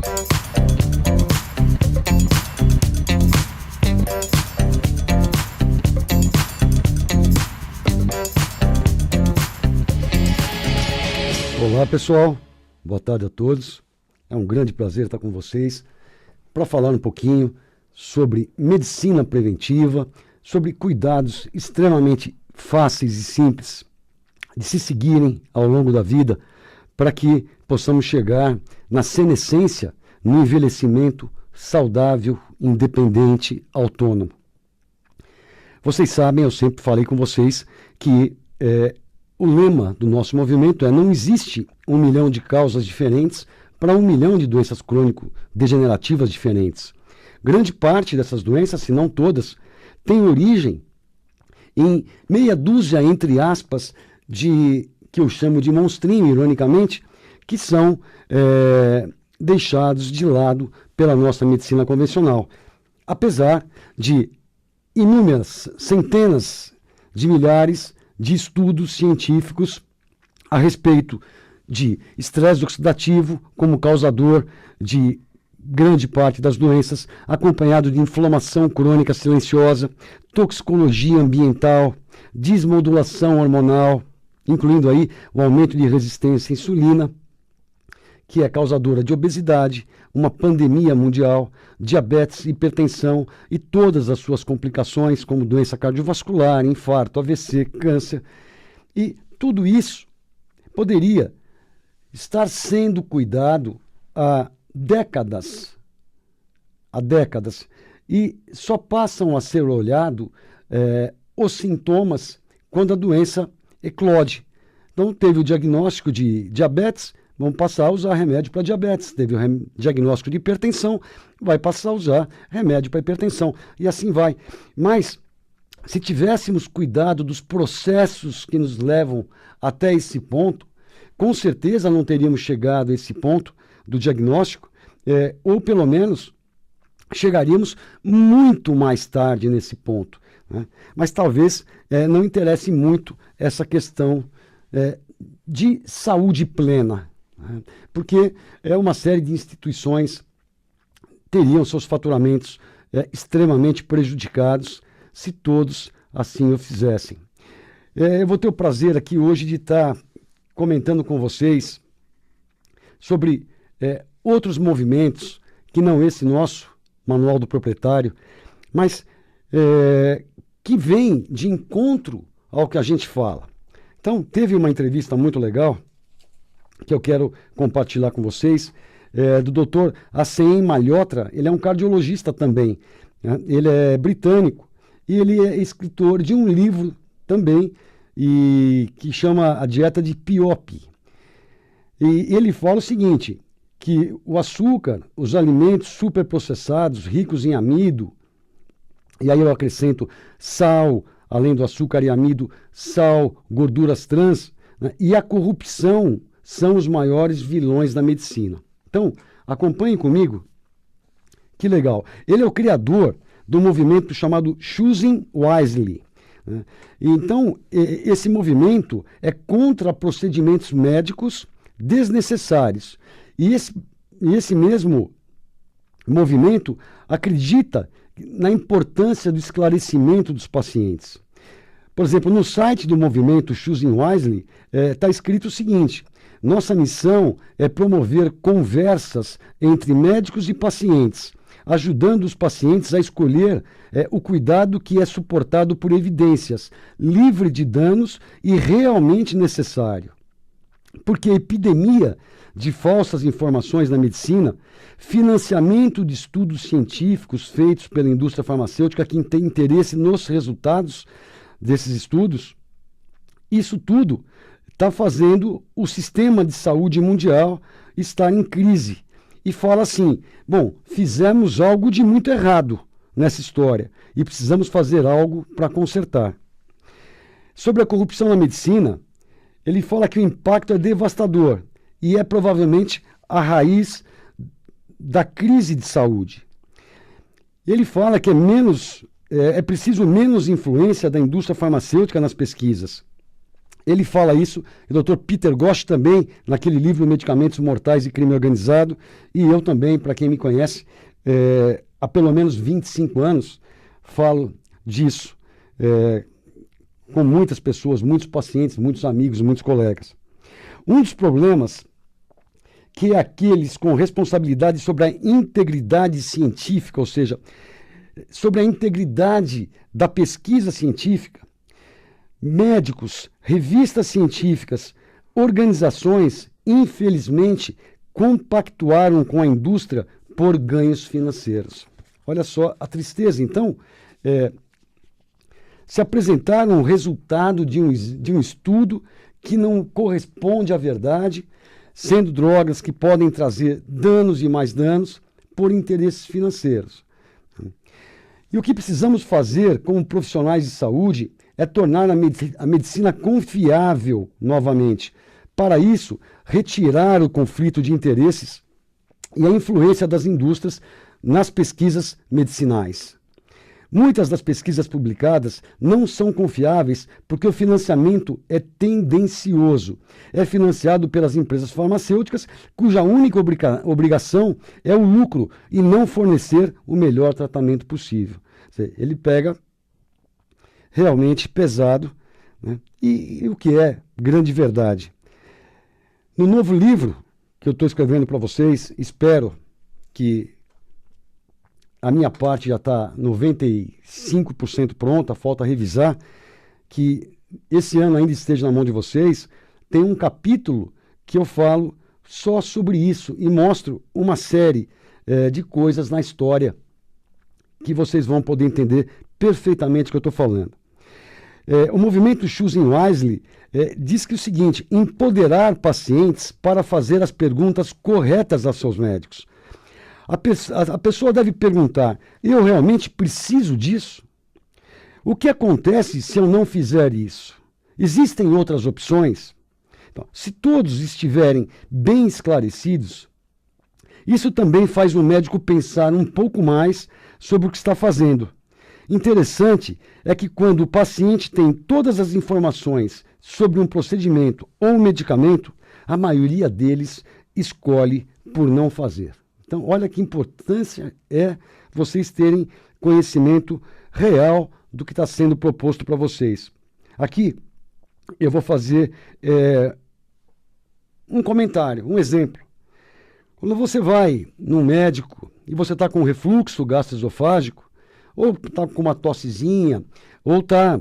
Olá pessoal, boa tarde a todos. É um grande prazer estar com vocês para falar um pouquinho sobre medicina preventiva, sobre cuidados extremamente fáceis e simples de se seguirem ao longo da vida para que possamos chegar na senescência, no envelhecimento saudável, independente, autônomo. Vocês sabem, eu sempre falei com vocês que o lema do nosso movimento é: não existe 1 milhão de causas diferentes para 1 milhão de doenças crônico-degenerativas diferentes. Grande parte dessas doenças, se não todas, tem origem em meia dúzia, entre aspas, que eu chamo de monstrinho, ironicamente, que são deixados de lado pela nossa medicina convencional. Apesar de inúmeras, centenas de milhares de estudos científicos a respeito de estresse oxidativo como causador de grande parte das doenças, acompanhado de inflamação crônica silenciosa, toxicologia ambiental, desmodulação hormonal, incluindo aí o aumento de resistência à insulina, que é causadora de obesidade, uma pandemia mundial, diabetes, hipertensão e todas as suas complicações, como doença cardiovascular, infarto, AVC, câncer. E tudo isso poderia estar sendo cuidado há décadas, e só passam a ser olhados os sintomas quando a doença eclode. Então, teve o diagnóstico de diabetes, vamos passar a usar remédio para diabetes. Teve o diagnóstico de hipertensão, vai passar a usar remédio para hipertensão. E assim vai. Mas, se tivéssemos cuidado dos processos que nos levam até esse ponto, com certeza não teríamos chegado a esse ponto do diagnóstico, ou pelo menos chegaríamos muito mais tarde nesse ponto, né? Mas talvez não interesse muito essa questão de saúde plena, porque uma série de instituições teriam seus faturamentos extremamente prejudicados se todos assim o fizessem. Eu vou ter o prazer aqui hoje de estar comentando com vocês sobre outros movimentos, que não esse nosso, Manual do Proprietário, mas que vem de encontro ao que a gente fala. Então, teve uma entrevista muito legal que eu quero compartilhar com vocês, do Dr. Hassem Malhotra. Ele é um cardiologista também, né? Ele é britânico e ele é escritor de um livro também, que chama A Dieta de Piop. E ele fala o seguinte, que o açúcar, os alimentos superprocessados, ricos em amido, e aí eu acrescento sal, além do açúcar e amido, sal, gorduras trans, né, e a corrupção são os maiores vilões da medicina. Então, acompanhem comigo, que legal. Ele é o criador do movimento chamado Choosing Wisely, né? Então, esse movimento é contra procedimentos médicos desnecessários. E esse mesmo movimento acredita na importância do esclarecimento dos pacientes. Por exemplo, no site do movimento Choosing Wisely está escrito o seguinte: nossa missão é promover conversas entre médicos e pacientes, ajudando os pacientes a escolher o cuidado que é suportado por evidências, livre de danos e realmente necessário. Porque a epidemia de falsas informações na medicina, financiamento de estudos científicos feitos pela indústria farmacêutica que tem interesse nos resultados desses estudos, isso tudo está fazendo o sistema de saúde mundial estar em crise. E fala assim, bom, fizemos algo de muito errado nessa história e precisamos fazer algo para consertar. Sobre a corrupção na medicina, ele fala que o impacto é devastador e é provavelmente a raiz da crise de saúde. Ele fala que é preciso menos influência da indústria farmacêutica nas pesquisas Ele fala isso, e o Dr. Peter Ghosh também, naquele livro Medicamentos Mortais e Crime Organizado, e eu também, para quem me conhece, há pelo menos 25 anos, falo disso com muitas pessoas, muitos pacientes, muitos amigos, muitos colegas. Um dos problemas que é aqueles com responsabilidade sobre a integridade científica, ou seja, sobre a integridade da pesquisa científica, médicos, revistas científicas, organizações, infelizmente, compactuaram com a indústria por ganhos financeiros. Olha só a tristeza. Então, se apresentaram o resultado de um estudo que não corresponde à verdade, sendo drogas que podem trazer danos e mais danos por interesses financeiros. E o que precisamos fazer como profissionais de saúde é tornar a medicina confiável novamente. Para isso, retirar o conflito de interesses e a influência das indústrias nas pesquisas medicinais. Muitas das pesquisas publicadas não são confiáveis porque o financiamento é tendencioso. É financiado pelas empresas farmacêuticas, cuja única obrigação é o lucro e não fornecer o melhor tratamento possível. Ele pega realmente pesado, né? E o que é grande verdade. No novo livro que eu estou escrevendo para vocês, espero que a minha parte já está 95% pronta, falta revisar, que esse ano ainda esteja na mão de vocês. Tem um capítulo que eu falo só sobre isso e mostro uma série de coisas na história que vocês vão poder entender perfeitamente o que eu estou falando. O movimento Choosing Wisely diz que o seguinte: empoderar pacientes para fazer as perguntas corretas aos seus médicos. A pessoa deve perguntar: eu realmente preciso disso? O que acontece se eu não fizer isso? Existem outras opções? Então, se todos estiverem bem esclarecidos, isso também faz o médico pensar um pouco mais sobre o que está fazendo. Interessante é que quando o paciente tem todas as informações sobre um procedimento ou um medicamento, a maioria deles escolhe por não fazer. Então, olha que importância é vocês terem conhecimento real do que está sendo proposto para vocês. Aqui eu vou fazer um comentário, um exemplo. Quando você vai num médico e você está com refluxo gastroesofágico, ou está com uma tossezinha, ou está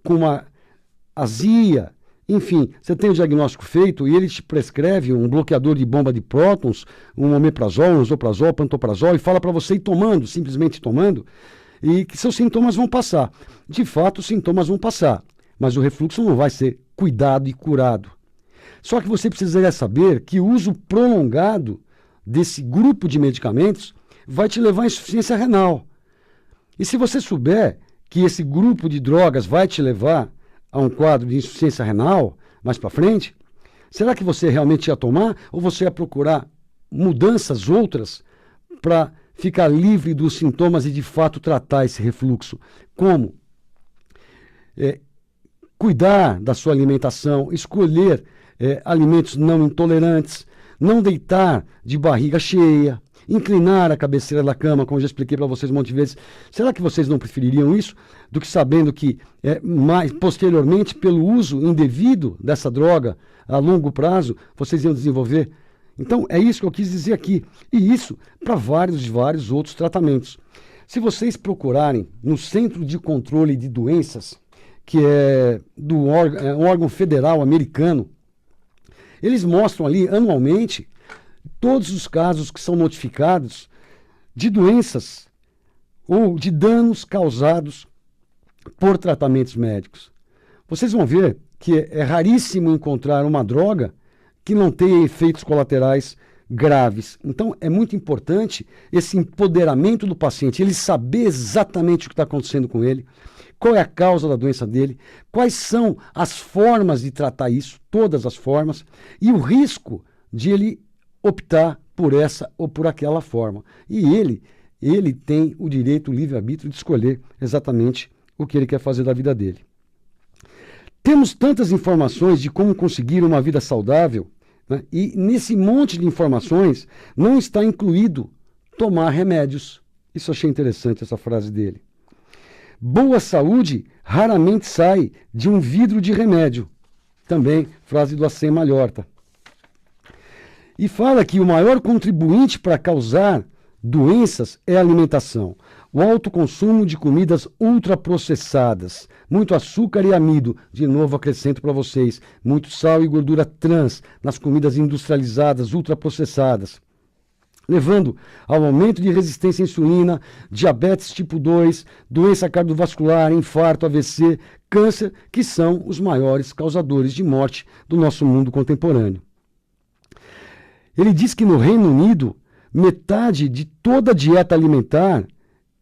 com uma azia, enfim, você tem o diagnóstico feito e ele te prescreve um bloqueador de bomba de prótons, um omeprazol, um esomeprazol, pantoprazol, e fala para você ir tomando, simplesmente tomando, e que seus sintomas vão passar. De fato, os sintomas vão passar, mas o refluxo não vai ser cuidado e curado. Só que você precisaria saber que o uso prolongado desse grupo de medicamentos vai te levar à insuficiência renal. E se você souber que esse grupo de drogas vai te levar a um quadro de insuficiência renal mais para frente, será que você realmente ia tomar ou você ia procurar mudanças outras para ficar livre dos sintomas e de fato tratar esse refluxo? Como? Cuidar da sua alimentação, escolher alimentos não intolerantes, não deitar de barriga cheia, inclinar a cabeceira da cama, como eu já expliquei para vocês um monte de vezes. Será que vocês não prefeririam isso do que sabendo que mais posteriormente, pelo uso indevido dessa droga a longo prazo, vocês iam desenvolver? Então, é isso que eu quis dizer aqui. E isso para vários outros tratamentos. Se vocês procurarem no Centro de Controle de Doenças, que é um órgão federal americano, eles mostram ali anualmente todos os casos que são notificados de doenças ou de danos causados por tratamentos médicos. Vocês vão ver que é raríssimo encontrar uma droga que não tenha efeitos colaterais graves. Então, é muito importante esse empoderamento do paciente, ele saber exatamente o que está acontecendo com ele, qual é a causa da doença dele, quais são as formas de tratar isso, todas as formas, e o risco de ele optar por essa ou por aquela forma. E ele tem o direito, o livre-arbítrio de escolher exatamente o que ele quer fazer da vida dele. Temos tantas informações de como conseguir uma vida saudável, né? E nesse monte de informações não está incluído tomar remédios. Isso eu achei interessante, essa frase dele. Boa saúde raramente sai de um vidro de remédio. Também frase do Acem Malhorta. E fala que o maior contribuinte para causar doenças é a alimentação. O alto consumo de comidas ultraprocessadas, muito açúcar e amido, de novo acrescento para vocês, muito sal e gordura trans nas comidas industrializadas, ultraprocessadas, levando ao aumento de resistência à insulina, diabetes tipo 2, doença cardiovascular, infarto, AVC, câncer, que são os maiores causadores de morte do nosso mundo contemporâneo. Ele diz que no Reino Unido, metade de toda a dieta alimentar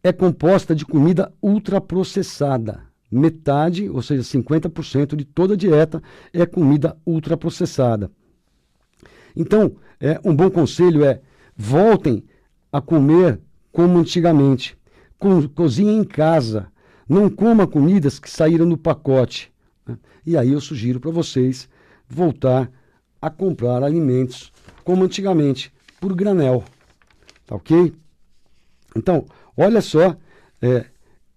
é composta de comida ultraprocessada. Metade, ou seja, 50% de toda a dieta é comida ultraprocessada. Então, um bom conselho é: voltem a comer como antigamente. Cozinhem em casa. Não coma comidas que saíram no pacote. E aí eu sugiro para vocês voltar a comprar alimentos como antigamente, por granel. Tá ok? Então, olha só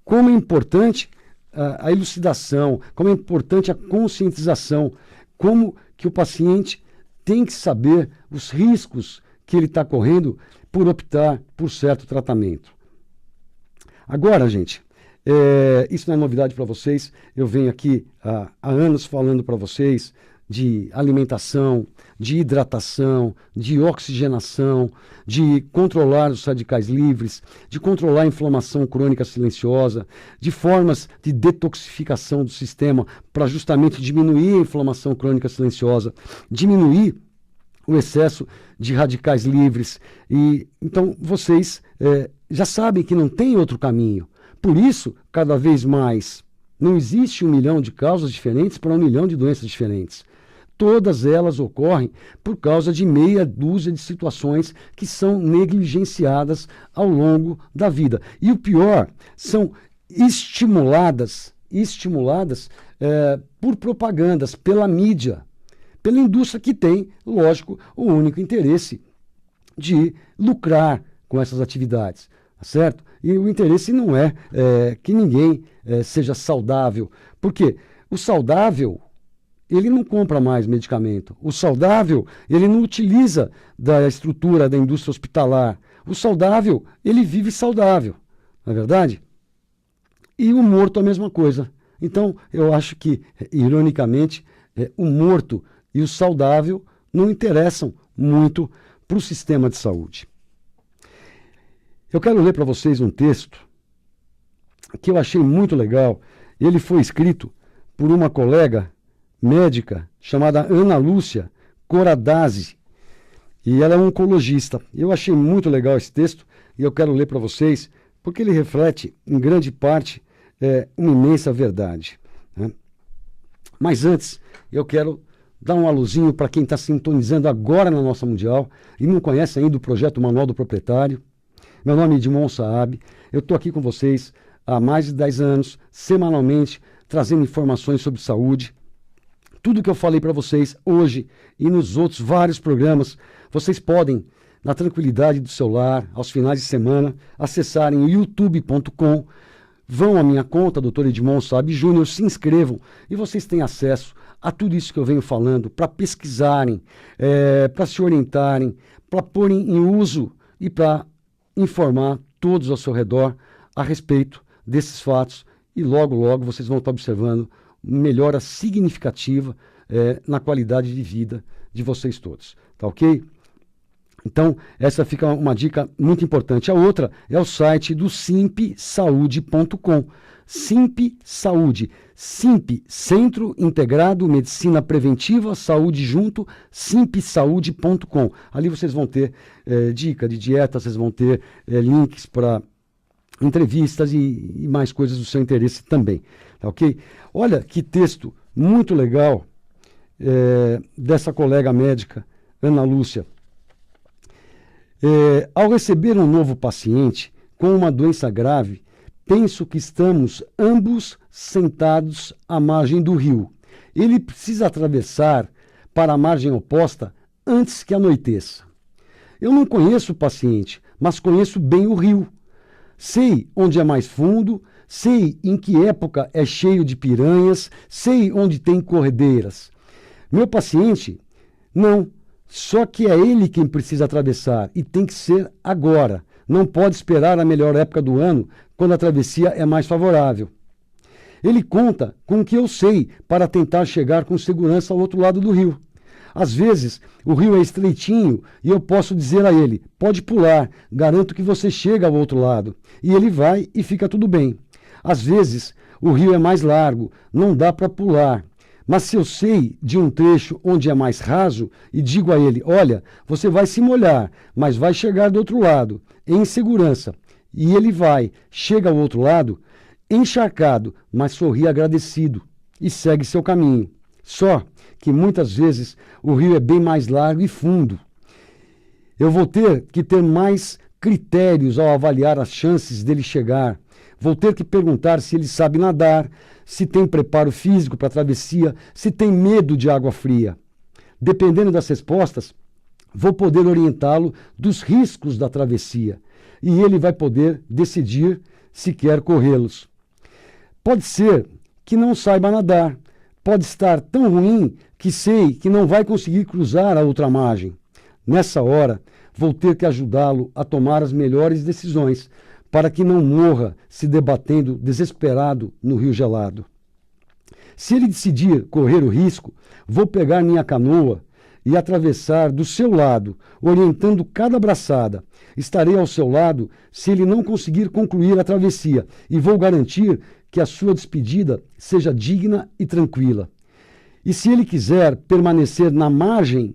como é importante a elucidação, como é importante a conscientização, como que o paciente tem que saber os riscos que ele está correndo por optar por certo tratamento. Agora, gente, isso não é novidade para vocês. Eu venho aqui há anos falando para vocês de alimentação, de hidratação, de oxigenação, de controlar os radicais livres, de controlar a inflamação crônica silenciosa, de formas de detoxificação do sistema para justamente diminuir a inflamação crônica silenciosa, diminuir o excesso de radicais livres. E então vocês já sabem que não tem outro caminho. Por isso, cada vez mais, não existe 1 milhão de causas diferentes para 1 milhão de doenças diferentes. Todas elas ocorrem por causa de meia dúzia de situações que são negligenciadas ao longo da vida. E o pior, são estimuladas por propagandas, pela mídia, pela indústria que tem, lógico, o único interesse de lucrar com essas atividades, tá certo? E o interesse não é que ninguém seja saudável, porque o saudável, ele não compra mais medicamento. O saudável, ele não utiliza da estrutura da indústria hospitalar. O saudável, ele vive saudável, não é verdade? E o morto a mesma coisa. Então, eu acho que, ironicamente, o morto e o saudável não interessam muito para o sistema de saúde. Eu quero ler para vocês um texto que eu achei muito legal. Ele foi escrito por uma colega médica chamada Ana Lúcia Coradazzi, e ela é oncologista. Eu achei muito legal esse texto e eu quero ler para vocês, porque ele reflete, em grande parte, uma imensa verdade, né? Mas antes, eu quero dar um alôzinho para quem está sintonizando agora na nossa Mundial e não conhece ainda o projeto Manual do Proprietário. Meu nome é Edmond Saab, eu estou aqui com vocês há mais de 10 anos, semanalmente, trazendo informações sobre saúde. Tudo que eu falei para vocês hoje e nos outros vários programas, vocês podem, na tranquilidade do seu lar, aos finais de semana, acessarem o youtube.com, vão à minha conta, Dr. Edmond Saab Júnior, se inscrevam e vocês têm acesso a tudo isso que eu venho falando, para pesquisarem, para se orientarem, para porem em uso e para informar todos ao seu redor a respeito desses fatos, e logo, logo vocês vão estar observando melhora significativa na qualidade de vida de vocês todos, tá ok? Então, essa fica uma dica muito importante. A outra é o site do simpsaude.com. Simp Saúde, Simp, Centro Integrado Medicina Preventiva, Saúde Junto, simpsaude.com. Ali vocês vão ter dica de dieta, vocês vão ter links para entrevistas e mais coisas do seu interesse também, tá ok? Olha que texto muito legal dessa colega médica, Ana Lúcia. Ao receber um novo paciente com uma doença grave, penso que estamos ambos sentados à margem do rio. Ele precisa atravessar para a margem oposta antes que anoiteça. Eu não conheço o paciente, mas conheço bem o rio. Sei onde é mais fundo, sei em que época é cheio de piranhas, sei onde tem corredeiras. Meu paciente, não. Só que é ele quem precisa atravessar e tem que ser agora. Não pode esperar a melhor época do ano, quando a travessia é mais favorável. Ele conta com o que eu sei para tentar chegar com segurança ao outro lado do rio. Às vezes, o rio é estreitinho e eu posso dizer a ele, pode pular, garanto que você chega ao outro lado. E ele vai e fica tudo bem. Às vezes, o rio é mais largo, não dá para pular. Mas se eu sei de um trecho onde é mais raso e digo a ele, olha, você vai se molhar, mas vai chegar do outro lado, em segurança. E ele vai, chega ao outro lado, encharcado, mas sorri agradecido e segue seu caminho. Só que muitas vezes o rio é bem mais largo e fundo. Eu vou ter que ter mais critérios ao avaliar as chances dele chegar. Vou ter que perguntar se ele sabe nadar, se tem preparo físico para a travessia, se tem medo de água fria. Dependendo das respostas, vou poder orientá-lo dos riscos da travessia e ele vai poder decidir se quer corrê-los. Pode ser que não saiba nadar, pode estar tão ruim que sei que não vai conseguir cruzar a outra margem. Nessa hora, vou ter que ajudá-lo a tomar as melhores decisões, para que não morra se debatendo desesperado no rio gelado. Se ele decidir correr o risco, vou pegar minha canoa e atravessar do seu lado, orientando cada braçada. Estarei ao seu lado se ele não conseguir concluir a travessia e vou garantir que a sua despedida seja digna e tranquila. E se ele quiser permanecer na margem,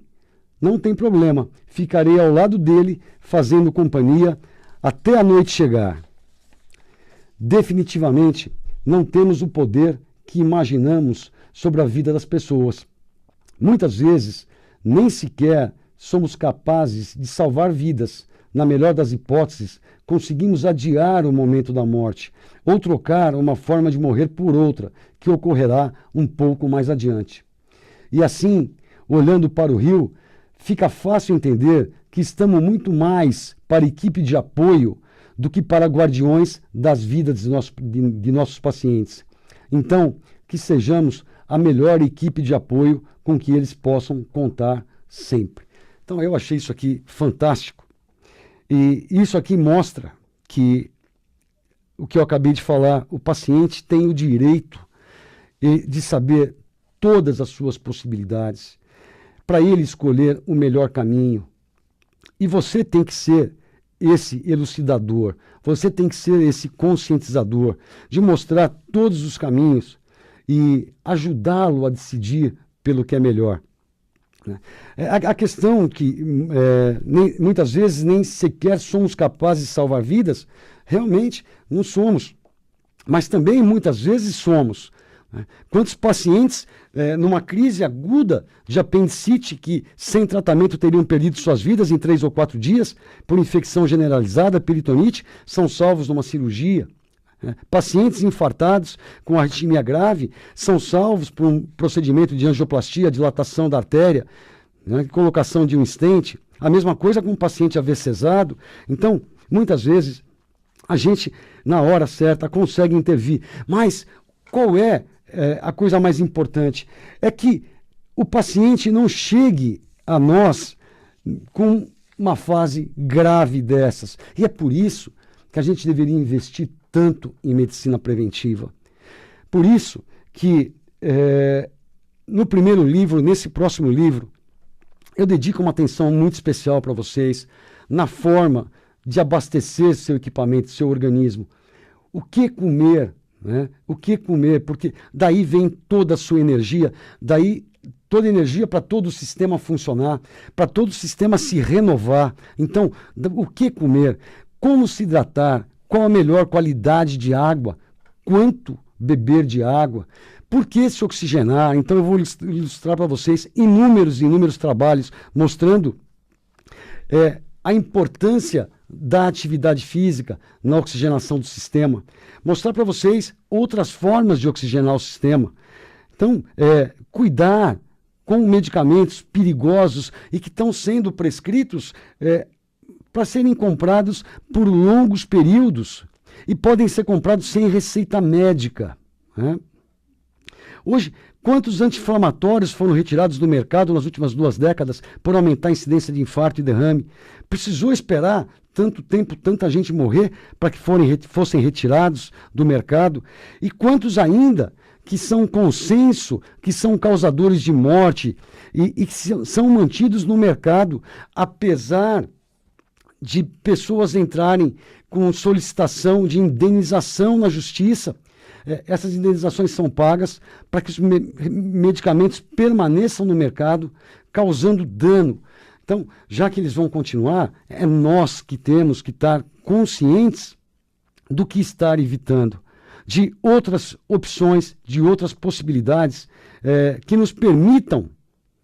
não tem problema, ficarei ao lado dele fazendo companhia até a noite chegar. Definitivamente, não temos o poder que imaginamos sobre a vida das pessoas. Muitas vezes, nem sequer somos capazes de salvar vidas. Na melhor das hipóteses, conseguimos adiar o momento da morte ou trocar uma forma de morrer por outra, que ocorrerá um pouco mais adiante. E assim, olhando para o rio, fica fácil entender que estamos muito mais para equipe de apoio do que para guardiões das vidas de nossos pacientes. Então, que sejamos a melhor equipe de apoio com que eles possam contar sempre. Então, eu achei isso aqui fantástico. E isso aqui mostra que o que eu acabei de falar, o paciente tem o direito de saber todas as suas possibilidades, para ele escolher o melhor caminho. E você tem que ser esse elucidador, você tem que ser esse conscientizador, de mostrar todos os caminhos e ajudá-lo a decidir pelo que é melhor. A questão que muitas vezes nem sequer somos capazes de salvar vidas, realmente não somos, mas também muitas vezes somos. Quantos pacientes numa crise aguda de apendicite que sem tratamento teriam perdido suas vidas em 3 ou 4 dias por infecção generalizada, peritonite, são salvos numa cirurgia? Pacientes infartados com arritmia grave são salvos por um procedimento de angioplastia, dilatação da artéria, colocação de um stent. A mesma coisa com um paciente AVCzado. Então, muitas vezes, a gente, na hora certa, consegue intervir. Mas qual é a coisa mais importante? É que o paciente não chegue a nós com uma fase grave dessas. E é por isso que a gente deveria investir tanto em medicina preventiva. Por isso que no primeiro livro, nesse próximo livro, eu dedico uma atenção muito especial para vocês na forma de abastecer seu equipamento, seu organismo. O que comer, né? O que comer, porque daí vem toda a sua energia, daí toda a energia para todo o sistema funcionar, para todo o sistema se renovar. Então, o que comer, como se hidratar, qual a melhor qualidade de água, quanto beber de água, por que se oxigenar. Então eu vou ilustrar para vocês inúmeros trabalhos mostrando a importância da atividade física na oxigenação do sistema, mostrar para vocês outras formas de oxigenar o sistema, Então, cuidar com medicamentos perigosos e que estão sendo prescritos para serem comprados por longos períodos e podem ser comprados sem receita médica, né? Hoje, quantos anti-inflamatórios foram retirados do mercado nas últimas 2 décadas por aumentar a incidência de infarto e derrame? Precisou esperar tanto tempo, tanta gente morrer para que fossem retirados do mercado? E quantos ainda que são consenso, que são causadores de morte e que são mantidos no mercado, apesar de pessoas entrarem com solicitação de indenização na justiça? Essas indenizações são pagas para que os medicamentos permaneçam no mercado, causando dano. Então, já que eles vão continuar, é nós que temos que estar conscientes do que estar evitando, de outras opções, de outras possibilidades que nos permitam,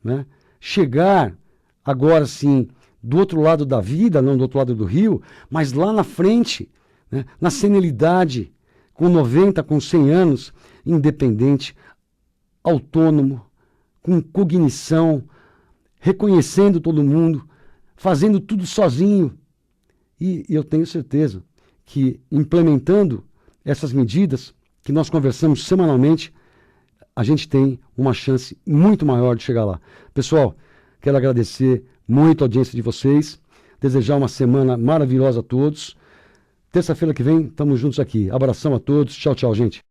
né, chegar agora sim do outro lado da vida, não do outro lado do rio, mas lá na frente, né, na senilidade, com 90, com 100 anos, independente, autônomo, com cognição, reconhecendo todo mundo, fazendo tudo sozinho. E eu tenho certeza que implementando essas medidas que nós conversamos semanalmente, a gente tem uma chance muito maior de chegar lá. Pessoal, quero agradecer muito a audiência de vocês, desejar uma semana maravilhosa a todos. Terça-feira que vem, estamos juntos aqui. Abração a todos. Tchau, tchau, gente.